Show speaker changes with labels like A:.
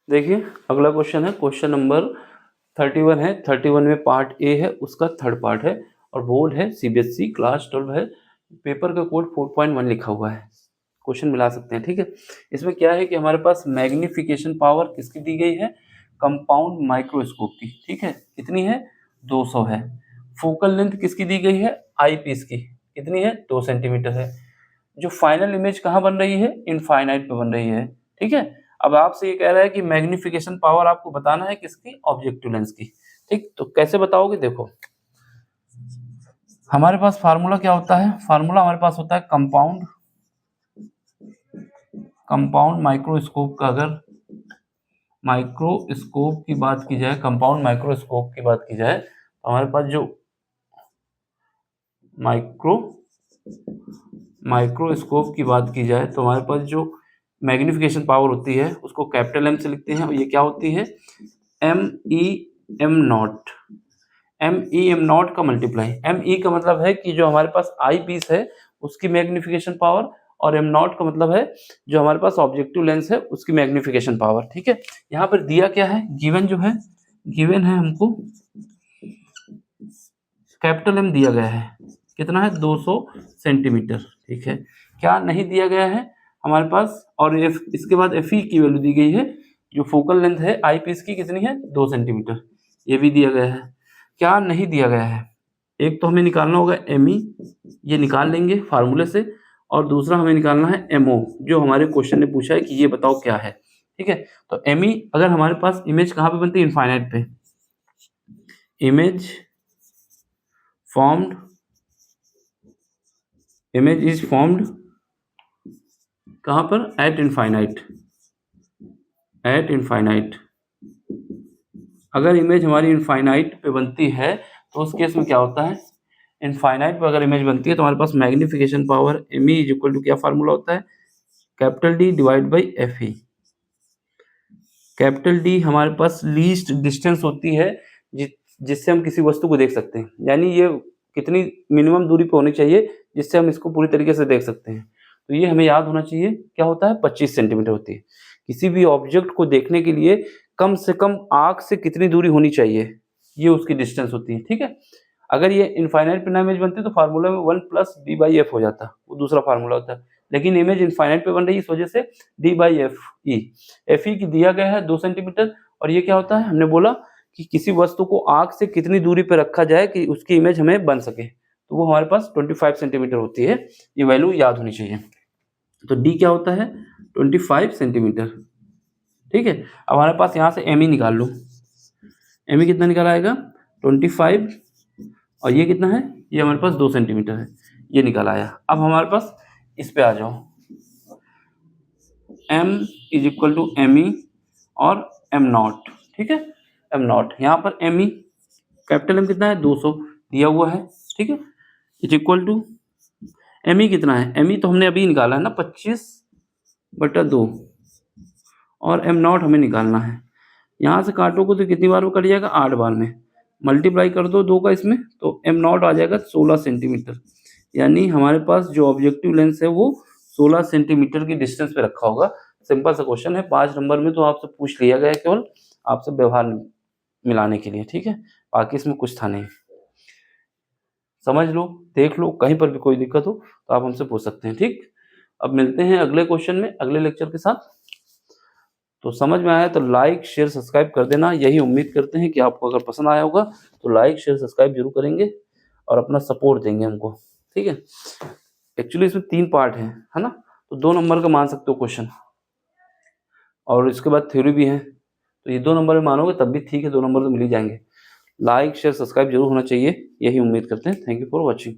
A: देखिए अगला क्वेश्चन है, क्वेश्चन नंबर 31 है। 31 में पार्ट ए है, उसका थर्ड पार्ट है और बोर्ड है सीबीएसई क्लास 12 है, पेपर का कोड 4.1 लिखा हुआ है। क्वेश्चन मिला सकते हैं, ठीक है। इसमें क्या है कि हमारे पास मैग्निफिकेशन पावर किसकी दी गई है, कंपाउंड माइक्रोस्कोप की, ठीक है। कितनी है, 200 है। फोकल लेंथ किसकी दी गई है, आई पीस की, कितनी है, 2 सेंटीमीटर है। जो फाइनल इमेज कहाँ बन रही है, इनफाइनाइट पे बन रही है, ठीक है। अब आपसे ये कह रहा है कि मैग्निफिकेशन पावर आपको बताना है किसकी, ऑब्जेक्टिव लेंस की, ठीक। तो कैसे बताओगे, देखो हमारे पास फार्मूला क्या होता है, फार्मूला हमारे पास होता है कंपाउंड माइक्रोस्कोप का, अगर माइक्रोस्कोप की बात की जाए, कंपाउंड माइक्रोस्कोप की बात की जाए तो हमारे पास जो माइक्रोस्कोप की बात की जाए तो हमारे पास जो मैग्निफिकेशन पावर होती है उसको कैपिटल एम से लिखते हैं, और ये क्या होती है, MEM0। MEM0 का मल्टीप्लाई, ME का मतलब है कि जो हमारे पास आई पीस है उसकी मैग्निफिकेशन पावर, और M0 का मतलब है जो हमारे पास ऑब्जेक्टिव लेंस है उसकी मैग्निफिकेशन पावर, ठीक है। यहाँ पर दिया क्या है, गिवन जो है, गिवन है हमको कैपिटल एम दिया गया है, कितना है, 200 सेंटीमीटर, ठीक है। क्या नहीं दिया गया है हमारे पास, और इसके बाद FE की वैल्यू दी गई है, जो फोकल लेंथ है आई पीस की कितनी है, 2 सेंटीमीटर, ये भी दिया गया है। क्या नहीं दिया गया है, एक तो हमें निकालना होगा ME, ये निकाल लेंगे फार्मूले से, और दूसरा हमें निकालना है MO, जो हमारे क्वेश्चन ने पूछा है कि ये बताओ क्या है, ठीक है। तो ME अगर हमारे पास इमेज कहाँ पे बनती है, इनफाइनाइट पे, इमेज इज फॉर्म्ड कहाँ पर, एट इनफाइनाइट। अगर इमेज हमारी इनफाइनाइट पे बनती है तो उस केस में क्या होता है, इनफाइनाइट पे अगर इमेज बनती है तो हमारे पास magnification power ME is equal to क्या फार्मूला होता है, capital D divide by FE। Capital D हमारे पास लीस्ट डिस्टेंस होती है जिससे हम किसी वस्तु को देख सकते हैं, यानी ये कितनी मिनिमम दूरी पे होनी चाहिए जिससे हम इसको पूरी तरीके से देख सकते हैं। तो ये हमें याद होना चाहिए, क्या होता है, 25 सेंटीमीटर होती है। किसी भी ऑब्जेक्ट को देखने के लिए कम से कम आंख से कितनी दूरी होनी चाहिए, ये उसकी डिस्टेंस होती है, ठीक है। अगर ये इनफाइनाइट पे ना इमेज बनती तो फार्मूला में 1 प्लस D/F हो जाता, वो दूसरा फार्मूला होता है। लेकिन इमेज इनफाइनाइट पे बन रही है इस वजह से D/FE। FE की दिया गया है 2 सेंटीमीटर, और ये क्या होता है, हमने बोला कि किसी वस्तु को आंख से कितनी दूरी पर रखा जाए कि उसकी इमेज हमें बन सके, तो वो हमारे पास 25 सेंटीमीटर होती है। ये वैल्यू याद होनी चाहिए। तो D क्या होता है, 25 सेंटीमीटर, ठीक है। अब हमारे पास यहाँ से ME निकाल लो, ME कितना निकाल आएगा, 25, और ये कितना है, ये हमारे पास 2 सेंटीमीटर है, ये निकाल आया। अब हमारे पास इस पे आ जाओ, M is equal to ME और M0, ठीक है। M0 यहाँ पर ME कैपिटल M कितना है, 200 दिया हुआ है, ठीक है, इज इक्वल टू ME कितना है, ME तो हमने अभी निकाला है ना, 25/2, और M0 हमें निकालना है। यहाँ से काटोगे तो कितनी बार वो कट जाएगा, 8 बार में। मल्टीप्लाई कर दो 2 का इसमें, तो M0 आ जाएगा 16 सेंटीमीटर, यानी हमारे पास जो ऑब्जेक्टिव लेंस है वो 16 सेंटीमीटर की डिस्टेंस पे रखा होगा। सिंपल सा क्वेश्चन है, 5 नंबर में तो आपसे पूछ लिया गया है, केवल आपसे व्यवहार मिलाने के लिए, ठीक है। बाकी इसमें कुछ था नहीं, समझ लो, देख लो, कहीं पर भी कोई दिक्कत हो तो आप हमसे पूछ सकते हैं, ठीक। अब मिलते हैं अगले क्वेश्चन में, अगले लेक्चर के साथ। तो समझ में आया तो लाइक शेयर सब्सक्राइब कर देना, यही उम्मीद करते हैं कि आपको अगर पसंद आया होगा तो लाइक शेयर सब्सक्राइब जरूर करेंगे और अपना सपोर्ट देंगे हमको, ठीक है। एक्चुअली इसमें 3 पार्ट है ना, तो 2 नंबर का मान सकते हो क्वेश्चन, और इसके बाद थ्योरी भी है, तो ये 2 नंबर में मानोगे तब भी ठीक है, 2 नंबर तो मिल ही जाएंगे। लाइक शेयर सब्सक्राइब जरूर होना चाहिए, यही उम्मीद करते हैं। Thank you for watching.